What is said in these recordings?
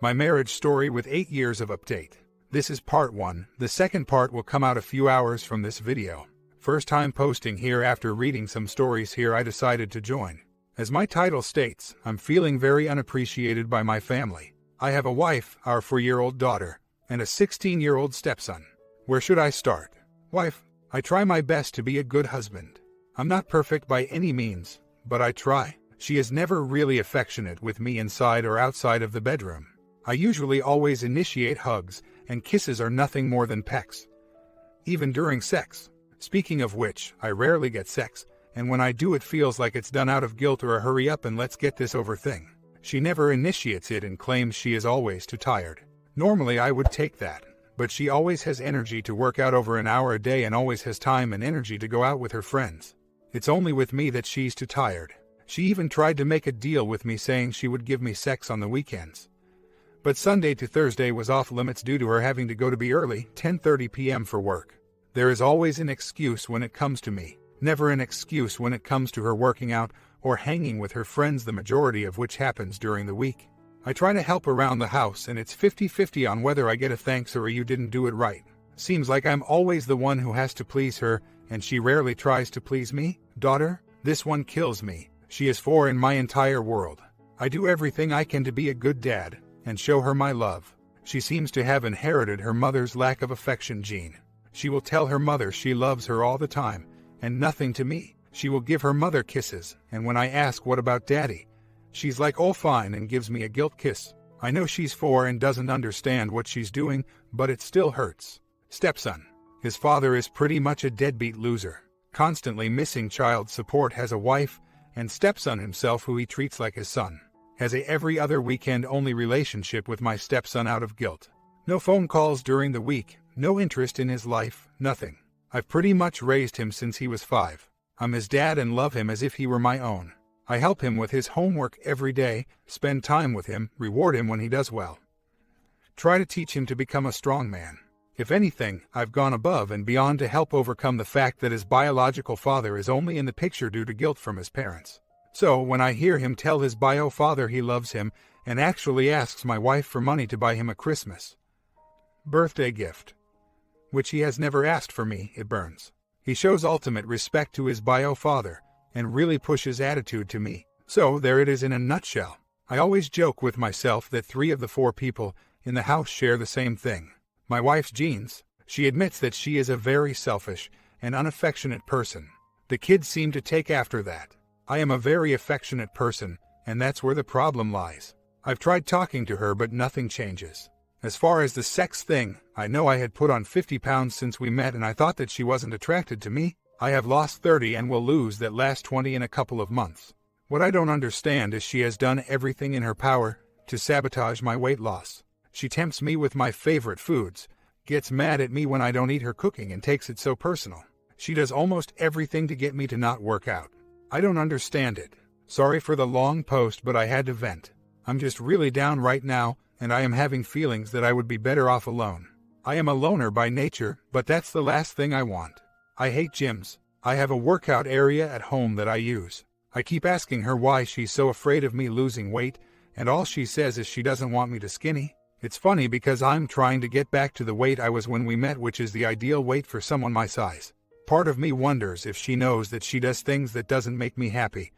My marriage story with 8 years of update. This is part 1. The second part will come out a few hours from this video. First time posting here after reading some stories here I decided to join. As my title states, I'm feeling very unappreciated by my family. I have a wife, our 4-year-old daughter, and a 16-year-old stepson. Where should I start? Wife, I try my best to be a good husband. I'm not perfect by any means, but I try. She is never really affectionate with me inside or outside of the bedroom. I usually always initiate hugs, and kisses are nothing more than pecks. Even during sex. Speaking of which, I rarely get sex, and when I do it feels like it's done out of guilt or a hurry up and let's get this over thing. She never initiates it and claims she is always too tired. Normally I would take that, but she always has energy to work out over an hour a day and always has time and energy to go out with her friends. It's only with me that she's too tired. She even tried to make a deal with me saying she would give me sex on the weekends. But Sunday to Thursday was off limits due to her having to go to bed early, 10:30 p.m. for work. There is always an excuse when it comes to me, never an excuse when it comes to her working out or hanging with her friends, the majority of which happens during the week. I try to help around the house and it's 50-50 on whether I get a thanks or a you didn't do it right. Seems like I'm always the one who has to please her and she rarely tries to please me. Daughter, this one kills me. She is 4 in my entire world. I do everything I can to be a good dad and show her my love. She seems to have inherited her mother's lack of affection gene. She will tell her mother she loves her all the time, and nothing to me. She will give her mother kisses, and when I ask what about daddy, she's like oh fine and gives me a guilt kiss. I know she's 4 and doesn't understand what she's doing, but it still hurts. Stepson. His father is pretty much a deadbeat loser, constantly missing child support, has a wife, and stepson himself who he treats like his son. Has a every other weekend only relationship with my stepson out of guilt. No phone calls during the week, no interest in his life, nothing. I've pretty much raised him since he was 5. I'm his dad and love him as if he were my own. I help him with his homework every day, spend time with him, reward him when he does well. Try to teach him to become a strong man. If anything, I've gone above and beyond to help overcome the fact that his biological father is only in the picture due to guilt from his parents. So when I hear him tell his bio father he loves him and actually asks my wife for money to buy him a Christmas birthday gift, which he has never asked for me, it burns. He shows ultimate respect to his bio father and really pushes attitude to me. So there it is in a nutshell. I always joke with myself that 3 of the 4 people in the house share the same thing. My wife's genes. She admits that she is a very selfish and unaffectionate person. The kids seem to take after that. I am a very affectionate person, and that's where the problem lies. I've tried talking to her but nothing changes. As far as the sex thing, I know I had put on 50 pounds since we met and I thought that she wasn't attracted to me. I have lost 30 and will lose that last 20 in a couple of months. What I don't understand is she has done everything in her power to sabotage my weight loss. She tempts me with my favorite foods, gets mad at me when I don't eat her cooking and takes it so personal. She does almost everything to get me to not work out. I don't understand it. Sorry for the long post, but I had to vent. I'm just really down right now, and I am having feelings that I would be better off alone. I am a loner by nature, but that's the last thing I want. I hate gyms. I have a workout area at home that I use. I keep asking her why she's so afraid of me losing weight, and all she says is she doesn't want me to skinny. It's funny because I'm trying to get back to the weight I was when we met, which is the ideal weight for someone my size. Part of me wonders if she knows that she does things that doesn't make me happy,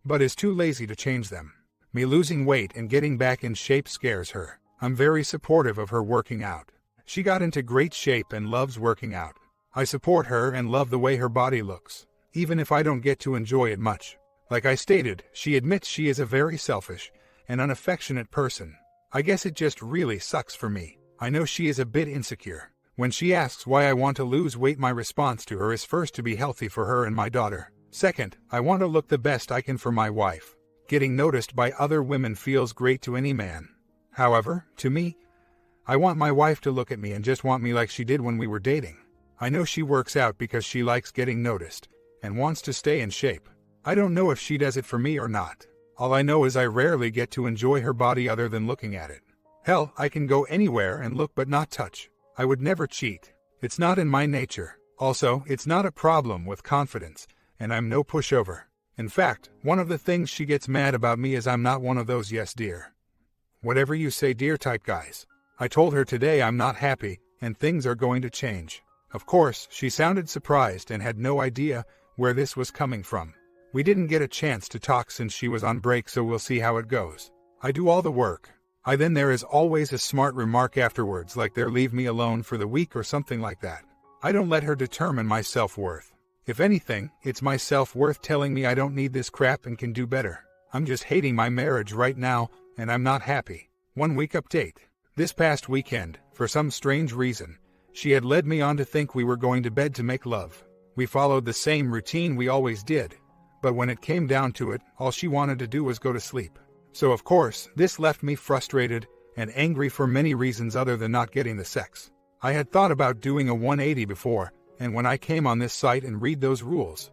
but is too lazy to change them. Me losing weight and getting back in shape scares her. I'm very supportive of her working out. She got into great shape and loves working out. I support her and love the way her body looks, even if I don't get to enjoy it much. Like I stated, she admits she is a very selfish and unaffectionate person. I guess it just really sucks for me. I know she is a bit insecure. When she asks why I want to lose weight, my response to her is first to be healthy for her and my daughter. Second, I want to look the best I can for my wife. Getting noticed by other women feels great to any man. However, to me, I want my wife to look at me and just want me like she did when we were dating. I know she works out because she likes getting noticed and wants to stay in shape. I don't know if she does it for me or not. All I know is I rarely get to enjoy her body other than looking at it. Hell, I can go anywhere and look but not touch. I would never cheat. It's not in my nature. Also, it's not a problem with confidence, and I'm no pushover. In fact, one of the things she gets mad about me is I'm not one of those yes dear Whatever you say, dear type guys. I told her today I'm not happy, and things are going to change. Of course, she sounded surprised and had no idea where this was coming from. We didn't get a chance to talk since she was on break, so we'll see how it goes. I do all the work. Then there is always a smart remark afterwards, like they'll leave me alone for the week or something like that. I don't let her determine my self-worth. If anything, it's my self-worth telling me I don't need this crap and can do better. I'm just hating my marriage right now, and I'm not happy. 1 week update. This past weekend, for some strange reason, she had led me on to think we were going to bed to make love. We followed the same routine we always did, but when it came down to it, all she wanted to do was go to sleep. So of course, this left me frustrated and angry for many reasons other than not getting the sex. I had thought about doing a 180 before, and when I came on this site and read those rules,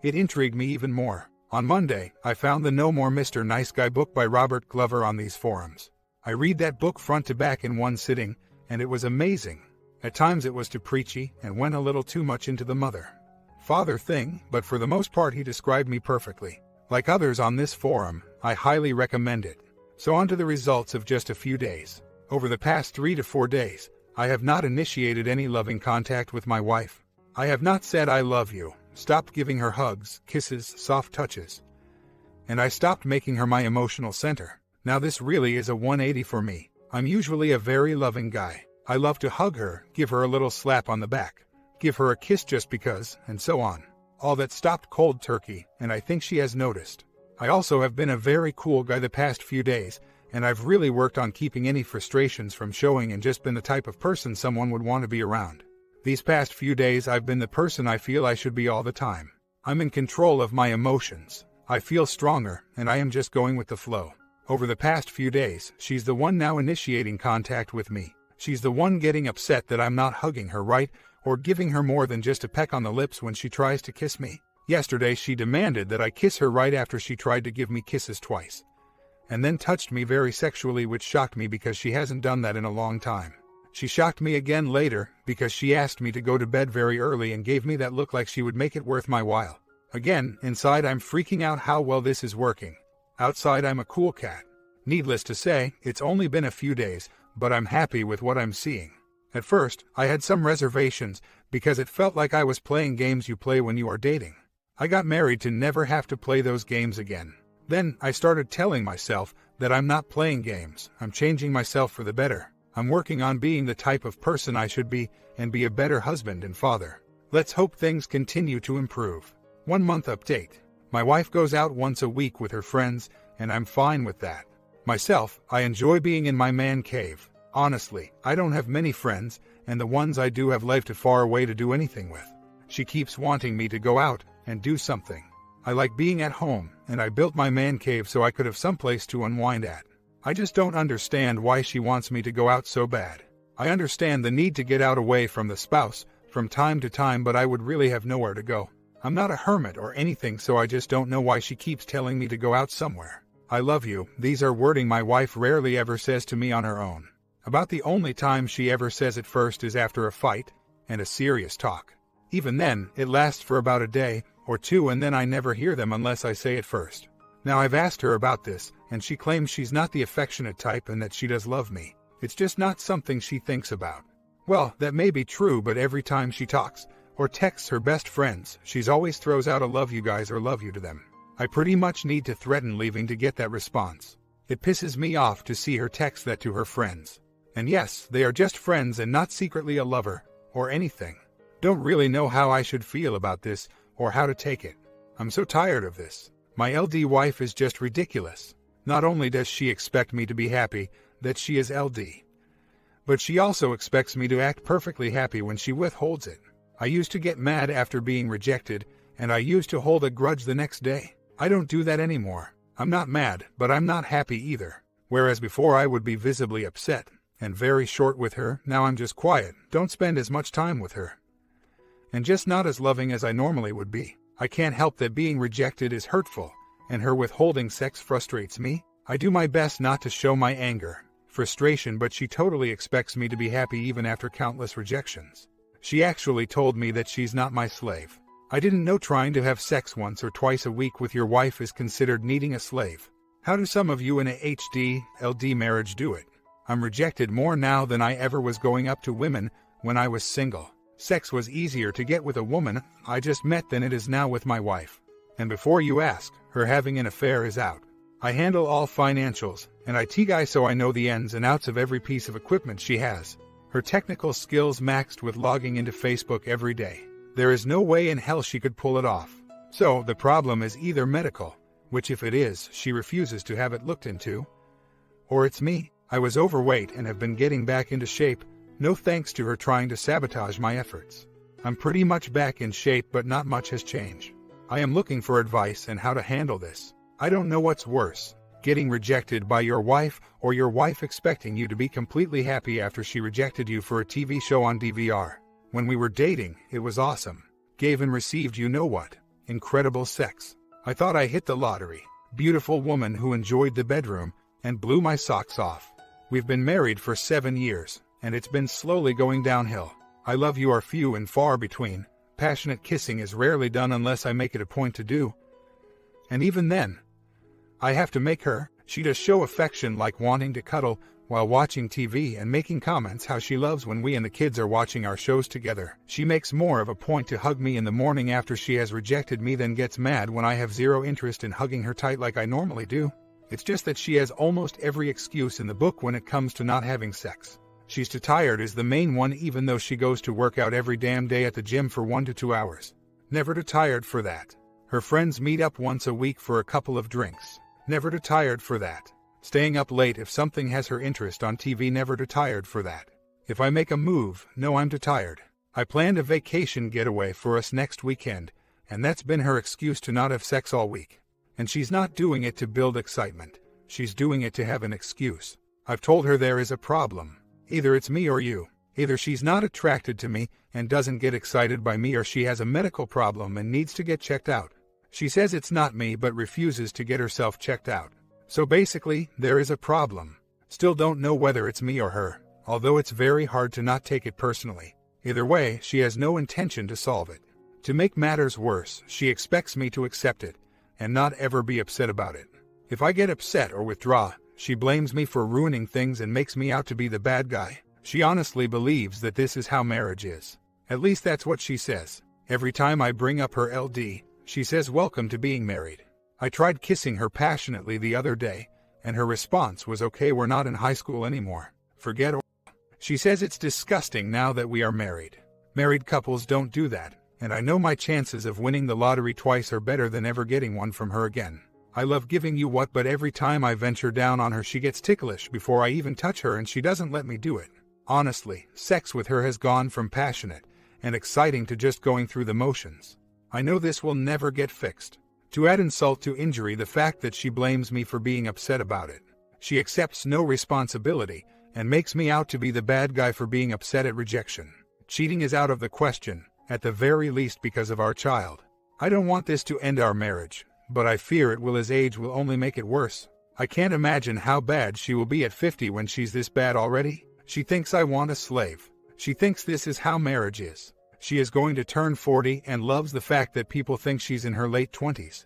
it intrigued me even more. On Monday, I found the No More Mr. Nice Guy book by Robert Glover on these forums. I read that book front to back in one sitting, and it was amazing. At times it was too preachy and went a little too much into the mother-father thing, but for the most part he described me perfectly. Like others on this forum, I highly recommend it. So on to the results of just a few days. Over the past 3 to 4 days, I have not initiated any loving contact with my wife. I have not said I love you, stopped giving her hugs, kisses, soft touches. And I stopped making her my emotional center. Now this really is a 180 for me. I'm usually a very loving guy. I love to hug her, give her a little slap on the back, give her a kiss just because, and so on. All that stopped cold turkey, and I think she has noticed. I also have been a very cool guy the past few days, and I've really worked on keeping any frustrations from showing and just been the type of person someone would want to be around. These past few days I've been the person I feel I should be all the time. I'm in control of my emotions. I feel stronger, and I am just going with the flow. Over the past few days, she's the one now initiating contact with me. She's the one getting upset that I'm not hugging her right, or giving her more than just a peck on the lips when she tries to kiss me. Yesterday she demanded that I kiss her right after she tried to give me kisses twice, and then touched me very sexually, which shocked me because she hasn't done that in a long time. She shocked me again later because she asked me to go to bed very early and gave me that look like she would make it worth my while. Again, inside I'm freaking out how well this is working. Outside I'm a cool cat. Needless to say, it's only been a few days, but I'm happy with what I'm seeing. At first, I had some reservations because it felt like I was playing games you play when you are dating. I got married to never have to play those games again. Then I started telling myself that I'm not playing games. I'm changing myself for the better. I'm working on being the type of person I should be and be a better husband and father. Let's hope things continue to improve. 1 month update. My wife goes out once a week with her friends, and I'm fine with that. Myself, I enjoy being in my man cave. Honestly, I don't have many friends, and the ones I do have live too far away to do anything with. She keeps wanting me to go out and do something. I like being at home, and I built my man cave so I could have someplace to unwind at. I just don't understand why she wants me to go out so bad. I understand the need to get out away from the spouse from time to time, but I would really have nowhere to go. I'm not a hermit or anything, so I just don't know why she keeps telling me to go out somewhere. I love you. These are wording my wife rarely ever says to me on her own. About the only time she ever says it first is after a fight and a serious talk. Even then, it lasts for about a day or two, and then I never hear them unless I say it first. Now I've asked her about this, and she claims she's not the affectionate type and that she does love me. It's just not something she thinks about. Well, that may be true, but every time she talks or texts her best friends, she's always throws out a love you guys or love you to them. I pretty much need to threaten leaving to get that response. It pisses me off to see her text that to her friends. And yes, they are just friends and not secretly a lover or anything. Don't really know how I should feel about this or how to take it. I'm so tired of this. My LD wife is just ridiculous. Not only does she expect me to be happy that she is LD, but she also expects me to act perfectly happy when she withholds it. I used to get mad after being rejected, and I used to hold a grudge the next day. I don't do that anymore. I'm not mad, but I'm not happy either. Whereas before I would be visibly upset and very short with her, now I'm just quiet, don't spend as much time with her, and just not as loving as I normally would be. I can't help that being rejected is hurtful, and her withholding sex frustrates me. I do my best not to show my anger, frustration, but she totally expects me to be happy even after countless rejections. She actually told me that she's not my slave. I didn't know trying to have sex once or twice a week with your wife is considered needing a slave. How do some of you in a HDLD marriage do it? I'm rejected more now than I ever was going up to women when I was single. Sex was easier to get with a woman I just met than it is now with my wife. And before you ask, her having an affair is out. I handle all financials, and IT guy, so I know the ins and outs of every piece of equipment she has. Her technical skills maxed with logging into Facebook every day. There is no way in hell she could pull it off. So the problem is either medical, which if it is, she refuses to have it looked into, or it's me. I was overweight and have been getting back into shape, no thanks to her trying to sabotage my efforts. I'm pretty much back in shape, but not much has changed. I am looking for advice on how to handle this. I don't know what's worse, getting rejected by your wife or your wife expecting you to be completely happy after she rejected you for a TV show on DVR. When we were dating, it was awesome. Gave and received you know what. Incredible sex. I thought I hit the lottery. Beautiful woman who enjoyed the bedroom and blew my socks off. We've been married for 7 years, and it's been slowly going downhill. I love you are few and far between. Passionate kissing is rarely done unless I make it a point to do. And even then, I have to make her. She does show affection, like wanting to cuddle while watching TV and making comments how she loves when we and the kids are watching our shows together. She makes more of a point to hug me in the morning after she has rejected me than gets mad when I have zero interest in hugging her tight like I normally do. It's just that she has almost every excuse in the book when it comes to not having sex. She's too tired is the main one, even though she goes to work out every damn day at the gym for 1 to 2 hours. Never too tired for that. Her friends meet up once a week for a couple of drinks. Never too tired for that. Staying up late if something has her interest on TV. Never too tired for that. If I make a move, no, I'm too tired. I planned a vacation getaway for us next weekend, and that's been her excuse to not have sex all week. And she's not doing it to build excitement. She's doing it to have an excuse. I've told her there is a problem. Either it's me or you. Either she's not attracted to me and doesn't get excited by me, or she has a medical problem and needs to get checked out. She says it's not me but refuses to get herself checked out. So basically, there is a problem. Still don't know whether it's me or her, although it's very hard to not take it personally. Either way, she has no intention to solve it. To make matters worse, she expects me to accept it and not ever be upset about it. If I get upset or withdraw, she blames me for ruining things and makes me out to be the bad guy. She honestly believes that this is how marriage is. At least that's what she says. Every time I bring up her LD, she says welcome to being married. I tried kissing her passionately the other day, and her response was okay, we're not in high school anymore. Forget or. She says it's disgusting now that we are married. Married couples don't do that, and I know my chances of winning the lottery twice are better than ever getting one from her again. I love giving you what, but every time I venture down on her she gets ticklish before I even touch her, and she doesn't let me do it. Honestly, sex with her has gone from passionate and exciting to just going through the motions. I know this will never get fixed. To add insult to injury, the fact that she blames me for being upset about it. She accepts no responsibility and makes me out to be the bad guy for being upset at rejection. Cheating is out of the question, at the very least because of our child. I don't want this to end our marriage, but I fear it will, as age will only make it worse. I can't imagine how bad she will be at 50 when she's this bad already. She thinks I want a slave. She thinks this is how marriage is. She is going to turn 40 and loves the fact that people think she's in her late 20s,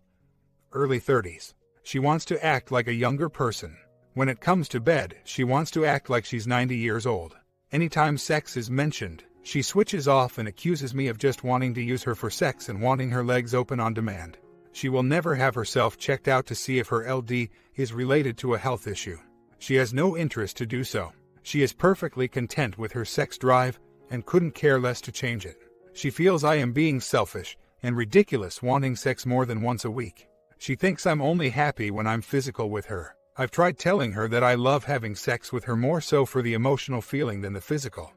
early 30s. She wants to act like a younger person. When it comes to bed, she wants to act like she's 90 years old. Anytime sex is mentioned, she switches off and accuses me of just wanting to use her for sex and wanting her legs open on demand. She will never have herself checked out to see if her LD is related to a health issue. She has no interest to do so. She is perfectly content with her sex drive and couldn't care less to change it. She feels I am being selfish and ridiculous wanting sex more than once a week. She thinks I'm only happy when I'm physical with her. I've tried telling her that I love having sex with her more so for the emotional feeling than the physical.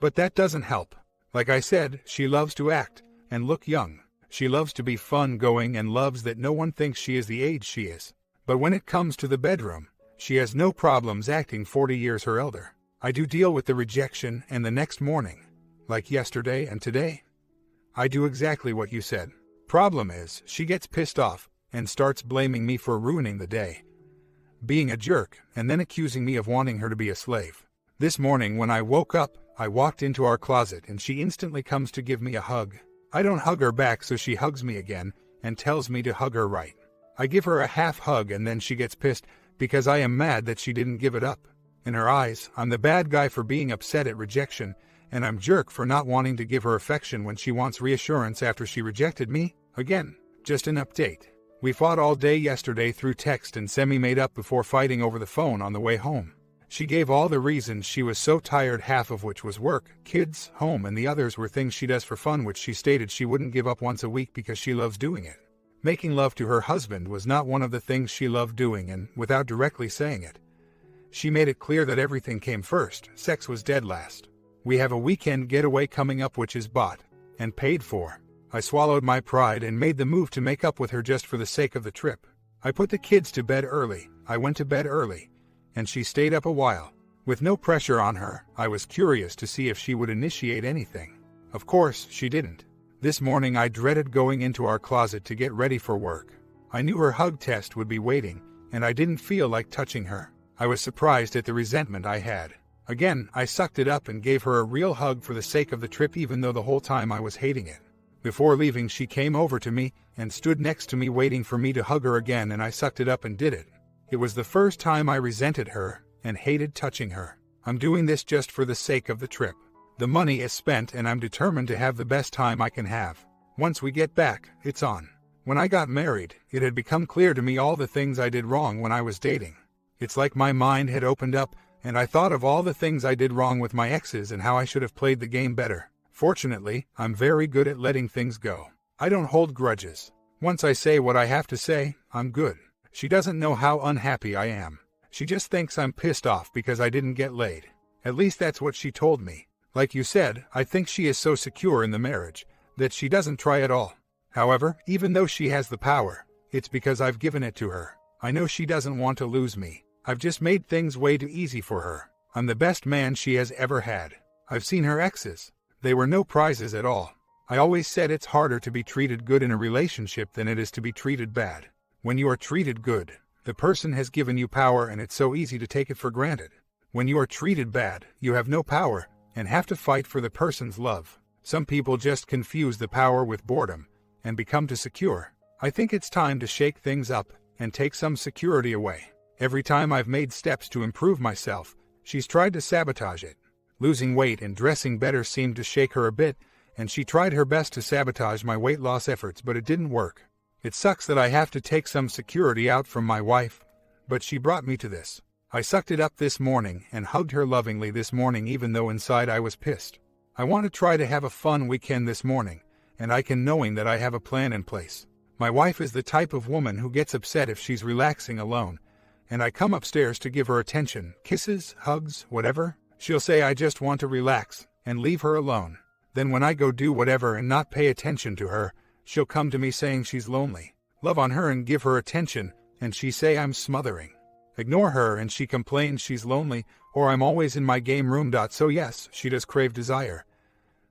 But that doesn't help. Like I said, she loves to act and look young. She loves to be fun-going and loves that no one thinks she is the age she is. But when it comes to the bedroom, she has no problems acting 40 years her elder. I do deal with the rejection, and the next morning, like yesterday and today, I do exactly what you said. Problem is, she gets pissed off and starts blaming me for ruining the day, being a jerk, and then accusing me of wanting her to be a slave. This morning when I woke up, I walked into our closet and she instantly comes to give me a hug. I don't hug her back, so she hugs me again and tells me to hug her right. I give her a half hug and then she gets pissed because I am mad that she didn't give it up. In her eyes, I'm the bad guy for being upset at rejection, and I'm jerk for not wanting to give her affection when she wants reassurance after she rejected me. Again, just an update. We fought all day yesterday through text and semi-made up before fighting over the phone on the way home. She gave all the reasons she was so tired, half of which was work, kids, home, and the others were things she does for fun, which she stated she wouldn't give up once a week because she loves doing it. Making love to her husband was not one of the things she loved doing, and without directly saying it, she made it clear that everything came first, sex was dead last. We have a weekend getaway coming up which is bought and paid for. I swallowed my pride and made the move to make up with her just for the sake of the trip. I put the kids to bed early, I went to bed early, and she stayed up a while. With no pressure on her, I was curious to see if she would initiate anything. Of course, she didn't. This morning I dreaded going into our closet to get ready for work. I knew her hug test would be waiting, and I didn't feel like touching her. I was surprised at the resentment I had. Again, I sucked it up and gave her a real hug for the sake of the trip, even though the whole time I was hating it. Before leaving, she came over to me and stood next to me waiting for me to hug her again, and I sucked it up and did it. It was the first time I resented her and hated touching her. I'm doing this just for the sake of the trip. The money is spent and I'm determined to have the best time I can have. Once we get back, it's on. When I got married, it had become clear to me all the things I did wrong when I was dating. It's like my mind had opened up and I thought of all the things I did wrong with my exes and how I should have played the game better. Fortunately, I'm very good at letting things go. I don't hold grudges. Once I say what I have to say, I'm good. She doesn't know how unhappy I am. She just thinks I'm pissed off because I didn't get laid. At least that's what she told me. Like you said, I think she is so secure in the marriage that she doesn't try at all. However, even though she has the power, it's because I've given it to her. I know she doesn't want to lose me. I've just made things way too easy for her. I'm the best man she has ever had. I've seen her exes. They were no prizes at all. I always said it's harder to be treated good in a relationship than it is to be treated bad. When you are treated good, the person has given you power and it's so easy to take it for granted. When you are treated bad, you have no power and have to fight for the person's love. Some people just confuse the power with boredom and become too secure. I think it's time to shake things up and take some security away. Every time I've made steps to improve myself, she's tried to sabotage it. Losing weight and dressing better seemed to shake her a bit, and she tried her best to sabotage my weight loss efforts, but it didn't work. It sucks that I have to take some security out from my wife, but she brought me to this. I sucked it up this morning and hugged her lovingly this morning, even though inside I was pissed. I want to try to have a fun weekend this morning, and I can, knowing that I have a plan in place. My wife is the type of woman who gets upset if she's relaxing alone, and I come upstairs to give her attention, kisses, hugs, whatever. She'll say I just want to relax and leave her alone. Then when I go do whatever and not pay attention to her, she'll come to me saying she's lonely. Love on her and give her attention, and she say I'm smothering. Ignore her and she complains she's lonely, or I'm always in my game room. So yes, she does crave desire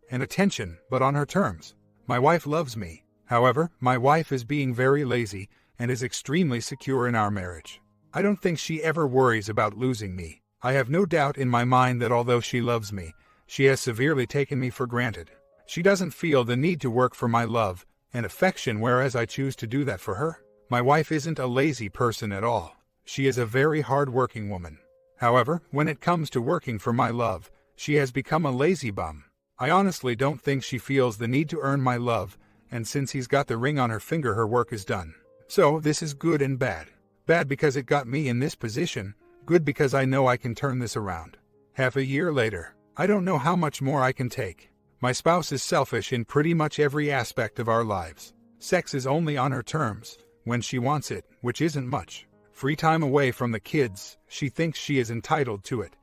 and attention, but on her terms. My wife loves me. However, my wife is being very lazy and is extremely secure in our marriage. I don't think she ever worries about losing me. I have no doubt in my mind that although she loves me, she has severely taken me for granted. She doesn't feel the need to work for my love and affection, whereas I choose to do that for her. My wife isn't a lazy person at all. She is a very hard-working woman. However, when it comes to working for my love, she has become a lazy bum. I honestly don't think she feels the need to earn my love, and since he's got the ring on her finger, her work is done. So this is good and bad. Bad because it got me in this position, good because I know I can turn this around. Half a year later, I don't know how much more I can take. My spouse is selfish in pretty much every aspect of our lives. Sex is only on her terms, when she wants it, which isn't much. Free time away from the kids, she thinks she is entitled to it.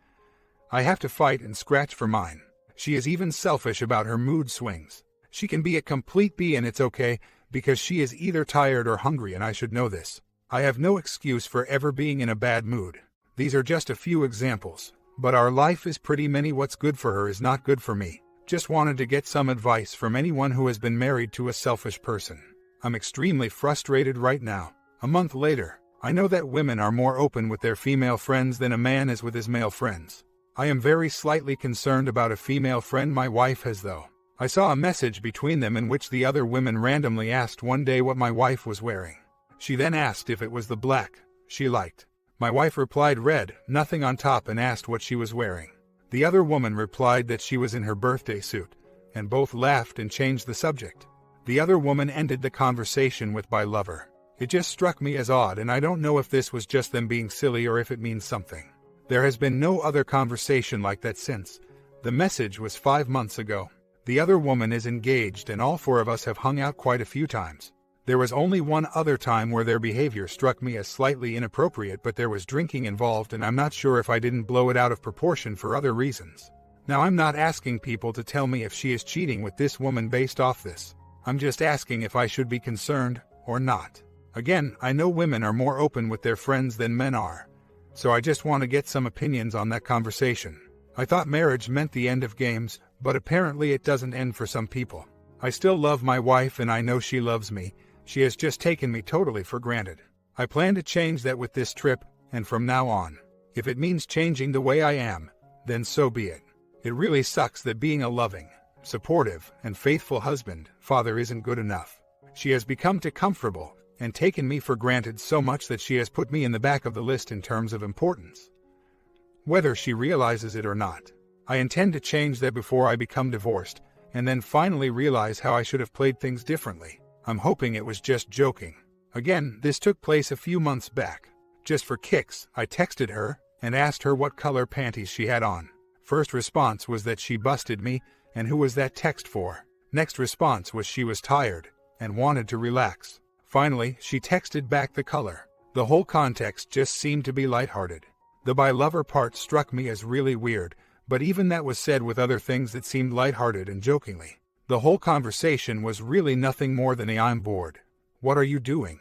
I have to fight and scratch for mine. She is even selfish about her mood swings. She can be a complete bee and it's okay, because she is either tired or hungry, and I should know this. I have no excuse for ever being in a bad mood. These are just a few examples, but our life is pretty many. What's good for her is not good for me. Just wanted to get some advice from anyone who has been married to a selfish person. I'm extremely frustrated right now. A month later, I know that women are more open with their female friends than a man is with his male friends. I am very slightly concerned about a female friend my wife has, though. I saw a message between them in which the other women randomly asked one day what my wife was wearing. She then asked if it was the black she liked. My wife replied red, nothing on top, and asked what she was wearing. The other woman replied that she was in her birthday suit, and both laughed and changed the subject. The other woman ended the conversation with "bye lover." It just struck me as odd, and I don't know if this was just them being silly or if it means something. There has been no other conversation like that since. The message was 5 months ago. The other woman is engaged, and all 4 of us have hung out quite a few times. There was only one other time where their behavior struck me as slightly inappropriate, but there was drinking involved, and I'm not sure if I didn't blow it out of proportion for other reasons. Now, I'm not asking people to tell me if she is cheating with this woman based off this. I'm just asking if I should be concerned or not. Again, I know women are more open with their friends than men are, so I just want to get some opinions on that conversation. I thought marriage meant the end of games, but apparently it doesn't end for some people. I still love my wife, and I know she loves me. She has just taken me totally for granted. I plan to change that with this trip, and from now on. If it means changing the way I am, then so be it. It really sucks that being a loving, supportive, and faithful husband, father isn't good enough. She has become too comfortable and taken me for granted so much that she has put me in the back of the list in terms of importance. Whether she realizes it or not, I intend to change that before I become divorced, and then finally realize how I should have played things differently. I'm hoping it was just joking. Again, this took place a few months back. Just for kicks, I texted her and asked her what color panties she had on. First response was that she busted me, and who was that text for? Next response was she was tired and wanted to relax. Finally, she texted back the color. The whole context just seemed to be lighthearted. The "bye lover" part struck me as really weird, but even that was said with other things that seemed lighthearted and jokingly. The whole conversation was really nothing more than a "I'm bored. What are you doing?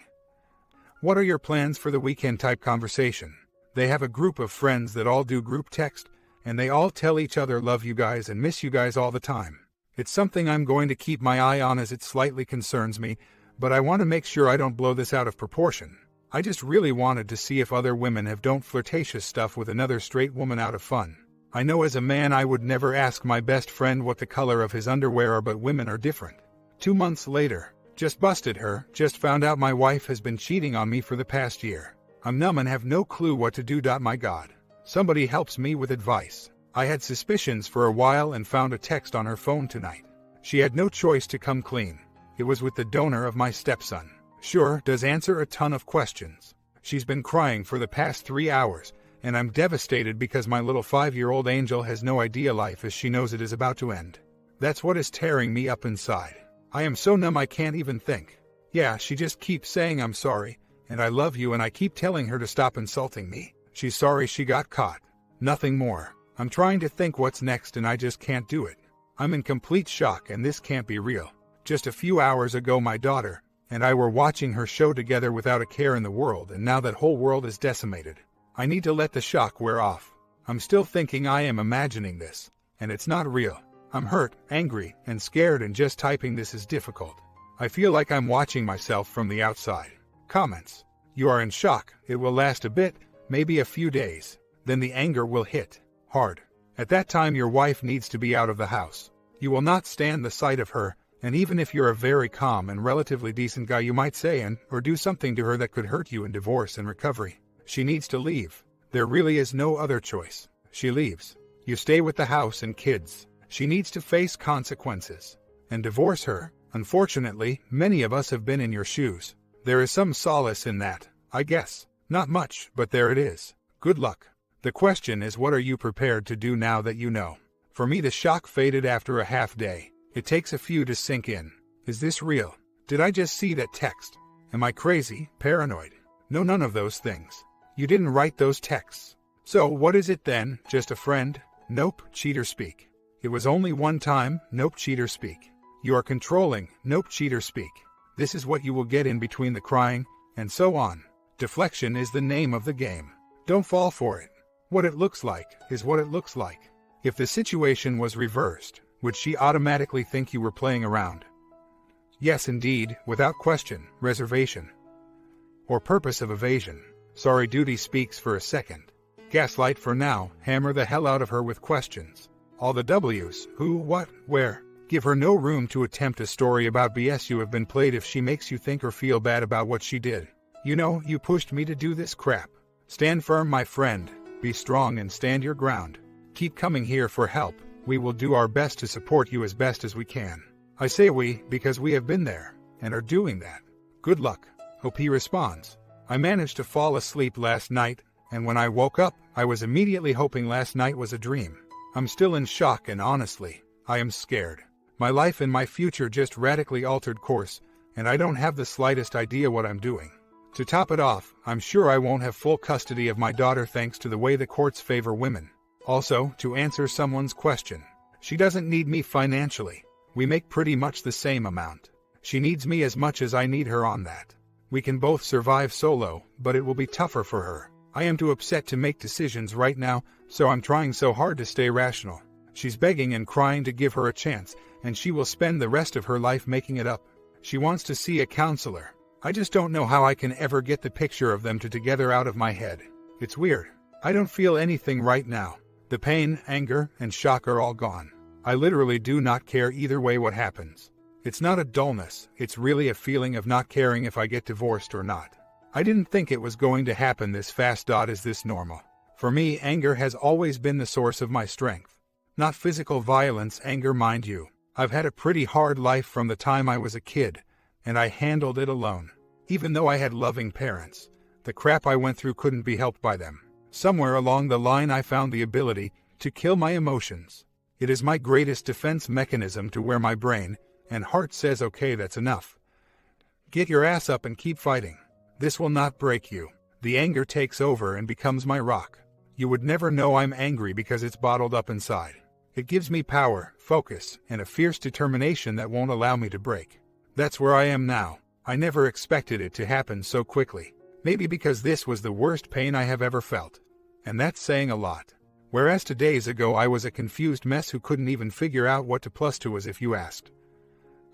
What are your plans for the weekend" type conversation. They have a group of friends that all do group text, and they all tell each other "love you guys" and "miss you guys" all the time. It's something I'm going to keep my eye on, as it slightly concerns me, but I want to make sure I don't blow this out of proportion. I just really wanted to see if other women have done flirtatious stuff with another straight woman out of fun. I know as a man I would never ask my best friend what the color of his underwear are, but women are different. 2 months later, just busted her, just found out my wife has been cheating on me for the past year. I'm numb and have no clue what to do. My God. Somebody helps me with advice. I had suspicions for a while and found a text on her phone tonight. She had no choice to come clean. It was with the donor of my stepson. Sure does answer a ton of questions. She's been crying for the past 3 hours, and I'm devastated because my little 5-year-old angel has no idea life as she knows it is about to end. That's what is tearing me up inside. I am so numb I can't even think. Yeah, she just keeps saying "I'm sorry," and "I love you," and I keep telling her to stop insulting me. She's sorry she got caught. Nothing more. I'm trying to think what's next and I just can't do it. I'm in complete shock, and this can't be real. Just a few hours ago my daughter and I were watching her show together without a care in the world, and now that whole world is decimated. I need to let the shock wear off. I'm still thinking I am imagining this, and it's not real. I'm hurt, angry, and scared, and just typing this is difficult. I feel like I'm watching myself from the outside. Comments. You are in shock. It will last a bit, maybe a few days. Then the anger will hit hard. At that time your wife needs to be out of the house. You will not stand the sight of her, and even if you're a very calm and relatively decent guy, you might say or do something to her that could hurt you in divorce and recovery. She needs to leave. There really is no other choice. She leaves. You stay with the house and kids. She needs to face consequences. And divorce her. Unfortunately, many of us have been in your shoes. There is some solace in that, I guess. Not much, but there it is. Good luck. The question is, what are you prepared to do now that you know? For me, the shock faded after a half day. It takes a few to sink in. Is this real? Did I just see that text? Am I crazy, paranoid? No, none of those things. You didn't write those texts. So what is it then? Just a friend? Nope, cheater speak. It was only one time. Nope, cheater speak. You are controlling. Nope, cheater speak. This is what you will get in between the crying, and so on. Deflection is the name of the game. Don't fall for it. What it looks like is what it looks like. If the situation was reversed, would she automatically think you were playing around? Yes, indeed, without question, reservation, or purpose of evasion. Sorry, duty speaks for a second. Gaslight for now, hammer the hell out of her with questions. All the W's, who, what, where. Give her no room to attempt a story about BS you have been played if she makes you think or feel bad about what she did. You know, you pushed me to do this crap. Stand firm, my friend. Be strong and stand your ground. Keep coming here for help. We will do our best to support you as best as we can. I say we because we have been there and are doing that. Good luck. Hope he responds. I managed to fall asleep last night, and when I woke up, I was immediately hoping last night was a dream. I'm still in shock, and honestly, I am scared. My life and my future just radically altered course, and I don't have the slightest idea what I'm doing. To top it off, I'm sure I won't have full custody of my daughter thanks to the way the courts favor women. Also, to answer someone's question, she doesn't need me financially. We make pretty much the same amount. She needs me as much as I need her on that. We can both survive solo, but it will be tougher for her. I am too upset to make decisions right now, so I'm trying so hard to stay rational. She's begging and crying to give her a chance, and she will spend the rest of her life making it up. She wants to see a counselor. I just don't know how I can ever get the picture of them two together out of my head. It's weird. I don't feel anything right now. The pain, anger, and shock are all gone. I literally do not care either way what happens. It's not a dullness, it's really a feeling of not caring if I get divorced or not. I didn't think it was going to happen this fast. Is this normal? For me, anger has always been the source of my strength. Not physical violence, anger, mind you. I've had a pretty hard life from the time I was a kid, and I handled it alone. Even though I had loving parents, the crap I went through couldn't be helped by them. Somewhere along the line I found the ability to kill my emotions. It is my greatest defense mechanism to where my brain and heart says, okay, that's enough. Get your ass up and keep fighting. This will not break you. The anger takes over and becomes my rock. You would never know I'm angry because it's bottled up inside. It gives me power, focus, and a fierce determination that won't allow me to break. That's where I am now. I never expected it to happen so quickly. Maybe because this was the worst pain I have ever felt. And that's saying a lot. Whereas 2 days ago I was a confused mess who couldn't even figure out what to plus two as if you asked.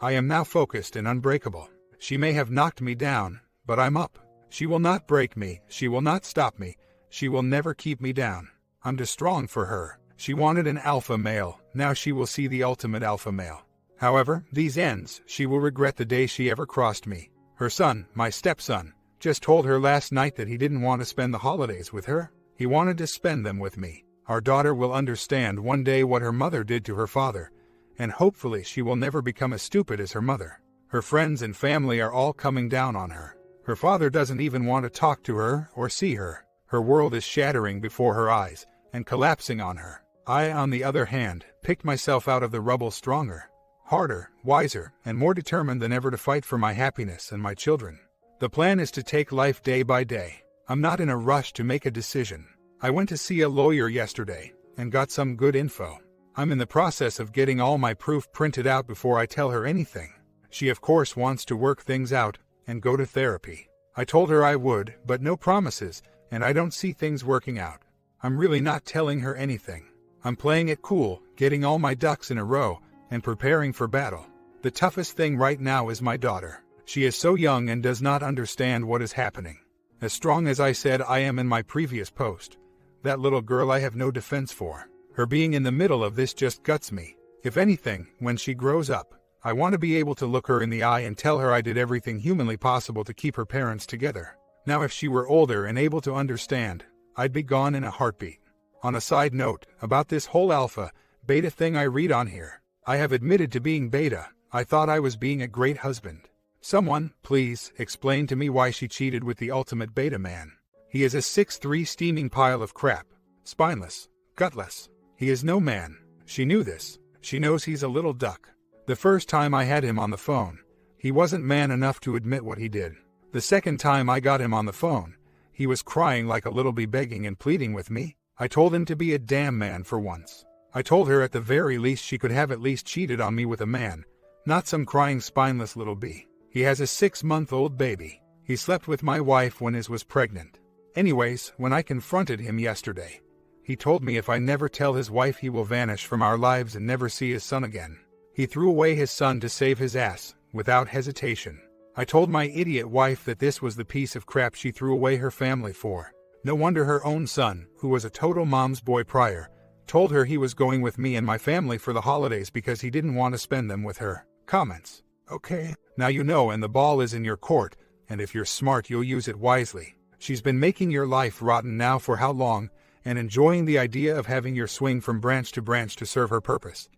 I am now focused and unbreakable. She may have knocked me down, but I'm up. She will not break me, she will not stop me, she will never keep me down. I'm too strong for her. She wanted an alpha male, now she will see the ultimate alpha male. However, these ends, she will regret the day she ever crossed me. Her son, my stepson, just told her last night that he didn't want to spend the holidays with her. He wanted to spend them with me. Our daughter will understand one day what her mother did to her father, and hopefully she will never become as stupid as her mother. Her friends and family are all coming down on her. Her father doesn't even want to talk to her or see her. Her world is shattering before her eyes and collapsing on her. I, on the other hand, picked myself out of the rubble stronger, harder, wiser, and more determined than ever to fight for my happiness and my children. The plan is to take life day by day. I'm not in a rush to make a decision. I went to see a lawyer yesterday and got some good info. I'm in the process of getting all my proof printed out before I tell her anything. She of course wants to work things out and go to therapy. I told her I would, but no promises, and I don't see things working out. I'm really not telling her anything. I'm playing it cool, getting all my ducks in a row, and preparing for battle. The toughest thing right now is my daughter. She is so young and does not understand what is happening. As strong as I said I am in my previous post, that little girl I have no defense for. Her being in the middle of this just guts me. If anything, when she grows up, I want to be able to look her in the eye and tell her I did everything humanly possible to keep her parents together. Now if she were older and able to understand, I'd be gone in a heartbeat. On a side note, about this whole alpha, beta thing I read on here, I have admitted to being beta. I thought I was being a great husband. Someone, please, explain to me why she cheated with the ultimate beta man. He is a 6'3" steaming pile of crap. Spineless. Gutless. He is no man. She knew this. She knows he's a little duck. The first time I had him on the phone, he wasn't man enough to admit what he did. The second time I got him on the phone, he was crying like a little bee begging and pleading with me. I told him to be a damn man for once. I told her at the very least she could have at least cheated on me with a man, not some crying spineless little bee. He has a 6-month-old baby. He slept with my wife when his was pregnant. Anyways, when I confronted him yesterday, he told me if I never tell his wife he will vanish from our lives and never see his son again. He threw away his son to save his ass, without hesitation. I told my idiot wife that this was the piece of crap she threw away her family for. No wonder her own son, who was a total mom's boy prior, told her he was going with me and my family for the holidays because he didn't want to spend them with her. Comments. Okay, now you know and the ball is in your court, and if you're smart you'll use it wisely. She's been making your life rotten now for how long, and enjoying the idea of having your swing from branch to serve her purpose,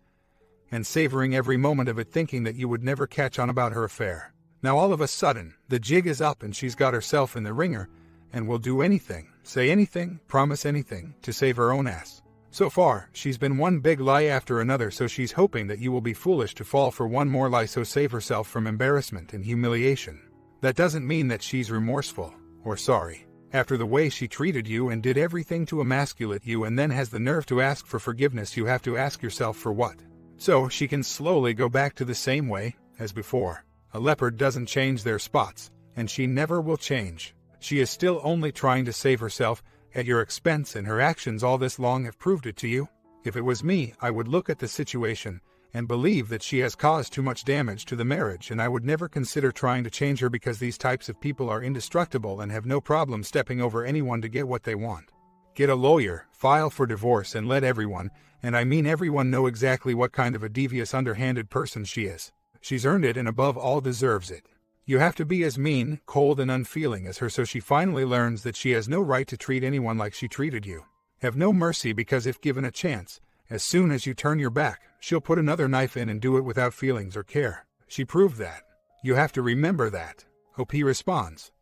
and savoring every moment of it, thinking that you would never catch on about her affair. Now all of a sudden, the jig is up and she's got herself in the ringer, and will do anything, say anything, promise anything, to save her own ass. So far, she's been one big lie after another, so she's hoping that you will be foolish to fall for one more lie, so save herself from embarrassment and humiliation. That doesn't mean that she's remorseful or sorry after the way she treated you and did everything to emasculate you, and then has the nerve to ask for forgiveness. You have to ask yourself, for what? So she can slowly go back to the same way as before. A leopard doesn't change their spots, and she never will change. She is still only trying to save herself at your expense, and her actions all this long have proved it to you. If it was me, I would look at the situation and believe that she has caused too much damage to the marriage, and I would never consider trying to change her, because these types of people are indestructible and have no problem stepping over anyone to get what they want. Get a lawyer, file for divorce, and let everyone, and I mean everyone, know exactly what kind of a devious, underhanded person she is. She's earned it and above all deserves it. You have to be as mean, cold, and unfeeling as her, so she finally learns that she has no right to treat anyone like she treated you. Have no mercy, because if given a chance, as soon as you turn your back, she'll put another knife in and do it without feelings or care. She proved that. You have to remember that. OP responds,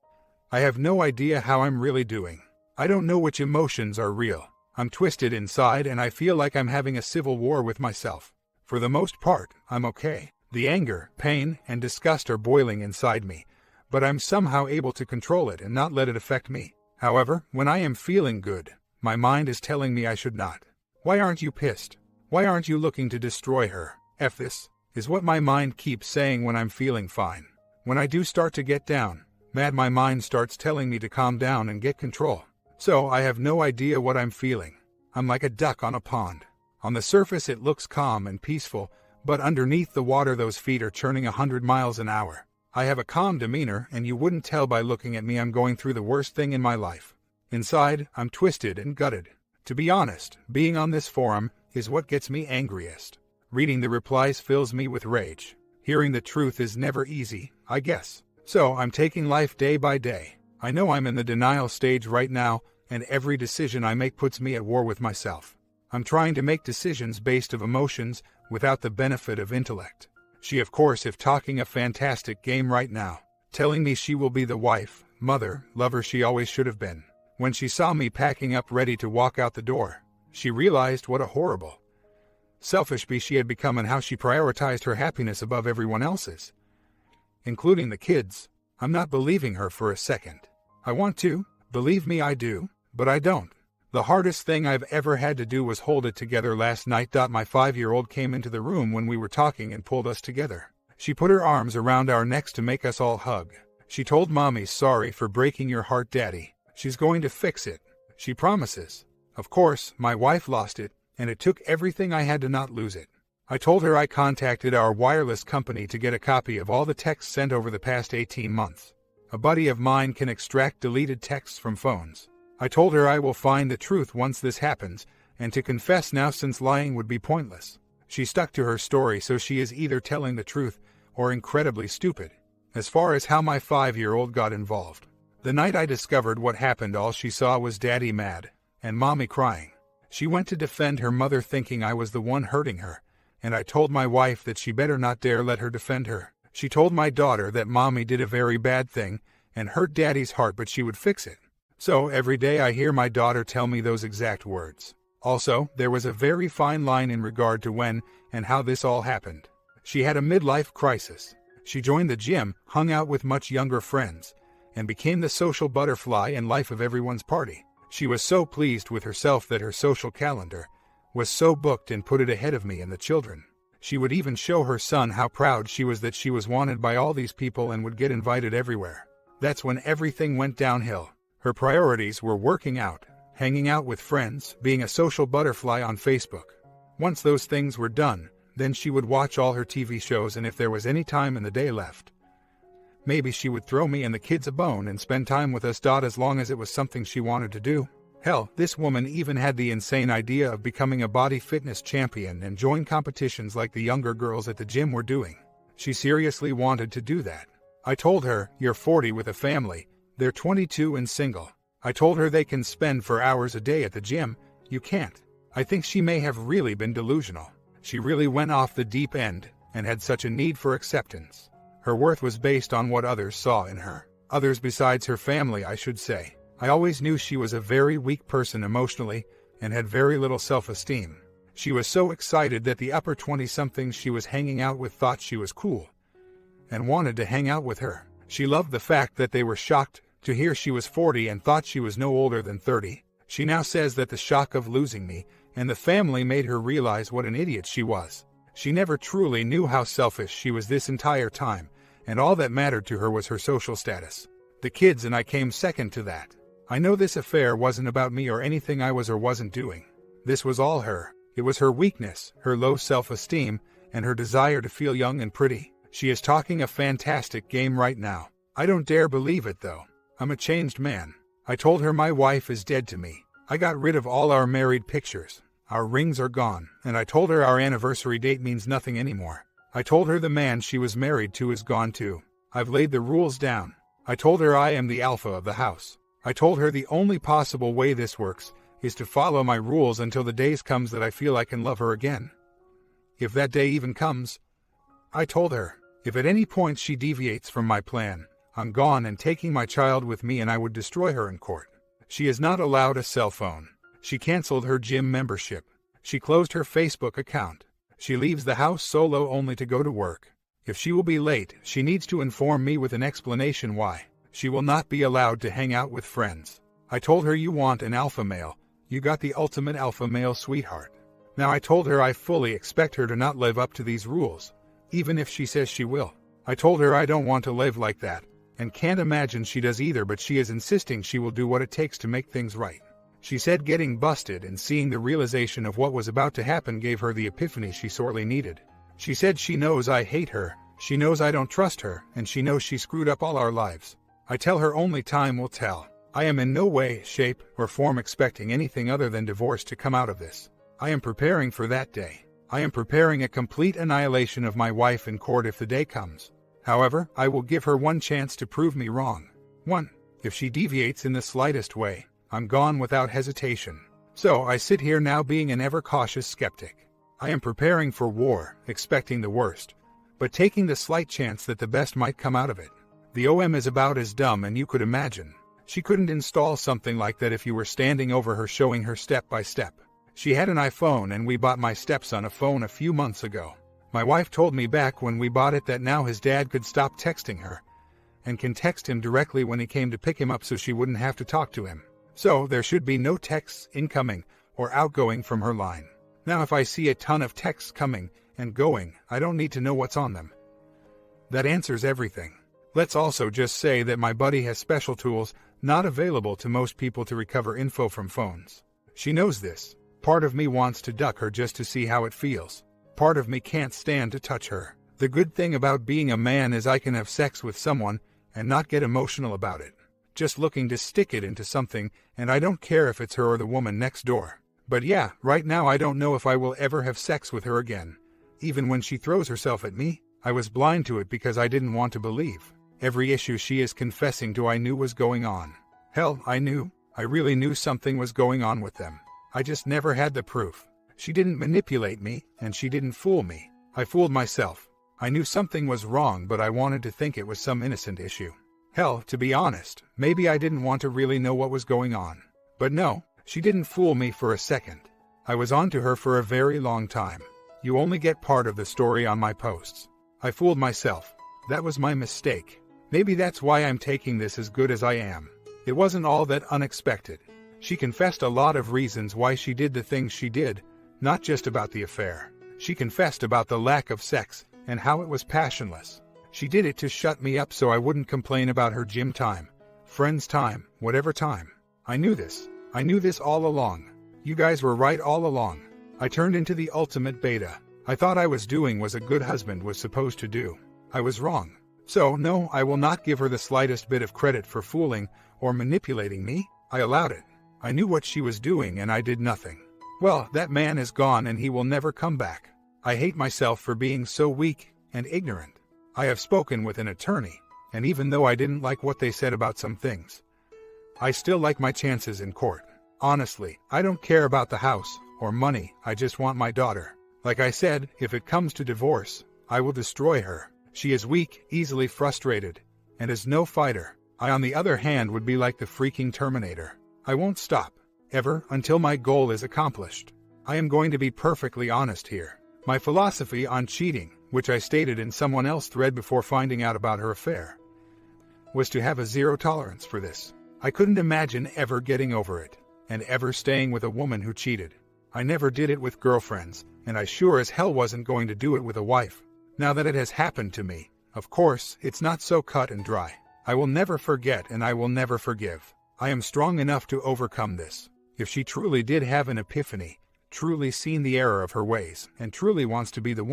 I have no idea how I'm really doing. I don't know which emotions are real. I'm twisted inside and I feel like I'm having a civil war with myself. For the most part, I'm okay. The anger, pain, and disgust are boiling inside me, but I'm somehow able to control it and not let it affect me. However, when I am feeling good, my mind is telling me I should not. Why aren't you pissed? Why aren't you looking to destroy her? F this, is what my mind keeps saying when I'm feeling fine. When I do start to get down, mad, my mind starts telling me to calm down and get control. So I have no idea what I'm feeling. I'm like a duck on a pond. On the surface it looks calm and peaceful, but underneath the water those feet are churning 100 miles an hour. I have a calm demeanor, and you wouldn't tell by looking at me I'm going through the worst thing in my life. Inside, I'm twisted and gutted. To be honest, being on this forum is what gets me angriest. Reading the replies fills me with rage. Hearing the truth is never easy, I guess. So I'm taking life day by day. I know I'm in the denial stage right now, and every decision I make puts me at war with myself. I'm trying to make decisions based of emotions without the benefit of intellect. She, of course, is talking a fantastic game right now, telling me she will be the wife, mother, lover she always should have been. When she saw me packing up ready to walk out the door, she realized what a horrible, selfish beast she had become, and how she prioritized her happiness above everyone else's, including the kids. I'm not believing her for a second. I want to, believe me I do, but I don't. The hardest thing I've ever had to do was hold it together last night. My 5-year-old came into the room when we were talking and pulled us together. She put her arms around our necks to make us all hug. She told Mommy, sorry for breaking your heart, Daddy. She's going to fix it. She promises. Of course, my wife lost it, and it took everything I had to not lose it. I told her I contacted our wireless company to get a copy of all the texts sent over the past 18 months. A buddy of mine can extract deleted texts from phones. I told her I will find the truth once this happens, and to confess now, since lying would be pointless. She stuck to her story, so she is either telling the truth or incredibly stupid. As far as how my 5-year-old got involved, the night I discovered what happened, all she saw was Daddy mad and Mommy crying. She went to defend her mother, thinking I was the one hurting her, and I told my wife that she better not dare let her defend her. She told my daughter that Mommy did a very bad thing and hurt Daddy's heart, but she would fix it. So every day I hear my daughter tell me those exact words. Also, there was a very fine line in regard to when and how this all happened. She had a midlife crisis. She joined the gym, hung out with much younger friends, and became the social butterfly in life of everyone's party. She was so pleased with herself that her social calendar was so booked and put it ahead of me and the children. She would even show her son how proud she was that she was wanted by all these people and would get invited everywhere. That's when everything went downhill. Her priorities were working out, hanging out with friends, being a social butterfly on Facebook. Once those things were done, then she would watch all her TV shows, and if there was any time in the day left, maybe she would throw me and the kids a bone and spend time with us. As long as it was something she wanted to do. Hell, this woman even had the insane idea of becoming a body fitness champion and join competitions like the younger girls at the gym were doing. She seriously wanted to do that. I told her, you're 40 with a family, they're 22 and single. I told her they can spend 4 hours a day at the gym, you can't. I think she may have really been delusional. She really went off the deep end and had such a need for acceptance. Her worth was based on what others saw in her. Others besides her family, I should say. I always knew she was a very weak person emotionally and had very little self-esteem. She was so excited that the upper 20-somethings she was hanging out with thought she was cool and wanted to hang out with her. She loved the fact that they were shocked to hear she was 40 and thought she was no older than 30. She now says that the shock of losing me and the family made her realize what an idiot she was. She never truly knew how selfish she was this entire time, and all that mattered to her was her social status. The kids and I came second to that. I know this affair wasn't about me or anything I was or wasn't doing. This was all her. It was her weakness, her low self-esteem, and her desire to feel young and pretty. She is talking a fantastic game right now. I don't dare believe it though. I'm a changed man. I told her my wife is dead to me. I got rid of all our married pictures. Our rings are gone, and I told her our anniversary date means nothing anymore. I told her the man she was married to is gone too. I've laid the rules down. I told her I am the alpha of the house. I told her the only possible way this works is to follow my rules until the days comes that I feel I can love her again. If that day even comes. I told her, if at any point she deviates from my plan, I'm gone and taking my child with me and I would destroy her in court. She is not allowed a cell phone. She canceled her gym membership. She closed her Facebook account. She leaves the house solo only to go to work. If she will be late, she needs to inform me with an explanation why. She will not be allowed to hang out with friends. I told her you want an alpha male. You got the ultimate alpha male, sweetheart. Now I told her I fully expect her to not live up to these rules, even if she says she will. I told her I don't want to live like that, and can't imagine she does either, but she is insisting she will do what it takes to make things right. She said getting busted and seeing the realization of what was about to happen gave her the epiphany she sorely needed. She said she knows I hate her, she knows I don't trust her, and she knows she screwed up all our lives. I tell her only time will tell. I am in no way, shape, or form expecting anything other than divorce to come out of this. I am preparing for that day. I am preparing a complete annihilation of my wife in court if the day comes. However, I will give her one chance to prove me wrong. 1. If she deviates in the slightest way, I'm gone without hesitation. So I sit here now being an ever-cautious skeptic. I am preparing for war, expecting the worst, but taking the slight chance that the best might come out of it. The OM is about as dumb as you could imagine. She couldn't install something like that if you were standing over her showing her step by step. She had an iPhone and we bought my stepson a phone a few months ago. My wife told me back when we bought it that now his dad could stop texting her and can text him directly when he came to pick him up so she wouldn't have to talk to him. So there should be no texts incoming or outgoing from her line. Now if I see a ton of texts coming and going, I don't need to know what's on them. That answers everything. Let's also just say that my buddy has special tools not available to most people to recover info from phones. She knows this. Part of me wants to duck her just to see how it feels. Part of me can't stand to touch her. The good thing about being a man is I can have sex with someone and not get emotional about it. Just looking to stick it into something, and I don't care if it's her or the woman next door. But yeah, right now I don't know if I will ever have sex with her again. Even when she throws herself at me, I was blind to it because I didn't want to believe. Every issue she is confessing to I knew was going on. Hell, I knew. I really knew something was going on with them. I just never had the proof. She didn't manipulate me, and she didn't fool me. I fooled myself. I knew something was wrong, but I wanted to think it was some innocent issue. Hell, to be honest, maybe I didn't want to really know what was going on. But no, she didn't fool me for a second. I was on to her for a very long time. You only get part of the story on my posts. I fooled myself. That was my mistake. Maybe that's why I'm taking this as good as I am. It wasn't all that unexpected. She confessed a lot of reasons why she did the things she did, not just about the affair. She confessed about the lack of sex and how it was passionless. She did it to shut me up so I wouldn't complain about her gym time, friends time, whatever time. I knew this. I knew this all along. You guys were right all along. I turned into the ultimate beta. I thought I was doing what a good husband was supposed to do. I was wrong. So no, I will not give her the slightest bit of credit for fooling or manipulating me. I allowed it. I knew what she was doing and I did nothing. Well, that man is gone and he will never come back. I hate myself for being so weak and ignorant. I have spoken with an attorney. And even though I didn't like what they said about some things, I still like my chances in court. Honestly, I don't care about the house or money, I just want my daughter. Like I said, if it comes to divorce, I will destroy her. She is weak, easily frustrated, and is no fighter. I, on the other hand, would be like the freaking Terminator. I won't stop, ever, until my goal is accomplished. I am going to be perfectly honest here. My philosophy on cheating, which I stated in someone else's thread before finding out about her affair, was to have a zero tolerance for this. I couldn't imagine ever getting over it, and ever staying with a woman who cheated. I never did it with girlfriends, and I sure as hell wasn't going to do it with a wife. Now that it has happened to me, of course, it's not so cut and dry. I will never forget and I will never forgive. I am strong enough to overcome this. If she truly did have an epiphany, truly seen the error of her ways, and truly wants to be the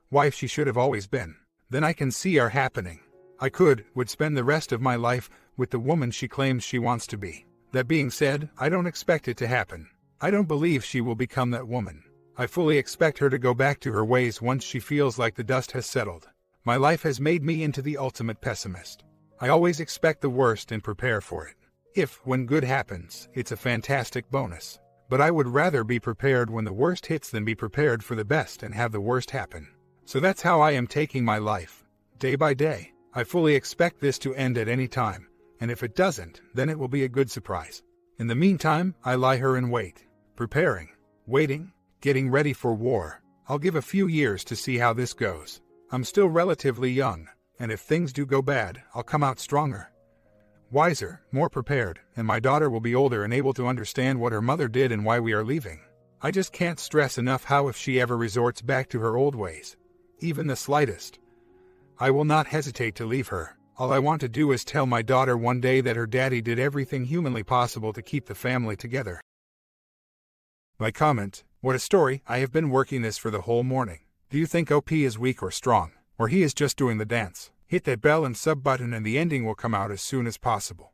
wife she should have always been, then I can see her happening. I would spend the rest of my life with the woman she claims she wants to be. That being said, I don't expect it to happen. I don't believe she will become that woman. I fully expect her to go back to her ways once she feels like the dust has settled. My life has made me into the ultimate pessimist. I always expect the worst and prepare for it. If, when good happens, it's a fantastic bonus. But I would rather be prepared when the worst hits than be prepared for the best and have the worst happen. So that's how I am taking my life, day by day. I fully expect this to end at any time, and if it doesn't, then it will be a good surprise. In the meantime, I lie here in wait, preparing, waiting, getting ready for war. I'll give a few years to see how this goes. I'm still relatively young, and if things do go bad, I'll come out stronger, wiser, more prepared, and my daughter will be older and able to understand what her mother did and why we are leaving. I just can't stress enough how if she ever resorts back to her old ways, even the slightest, I will not hesitate to leave her. All I want to do is tell my daughter one day that her daddy did everything humanly possible to keep the family together. My comment: what a story. I have been working this for the whole morning. Do you think OP is weak or strong? Or he is just doing the dance? Hit that bell and sub button and the ending will come out as soon as possible.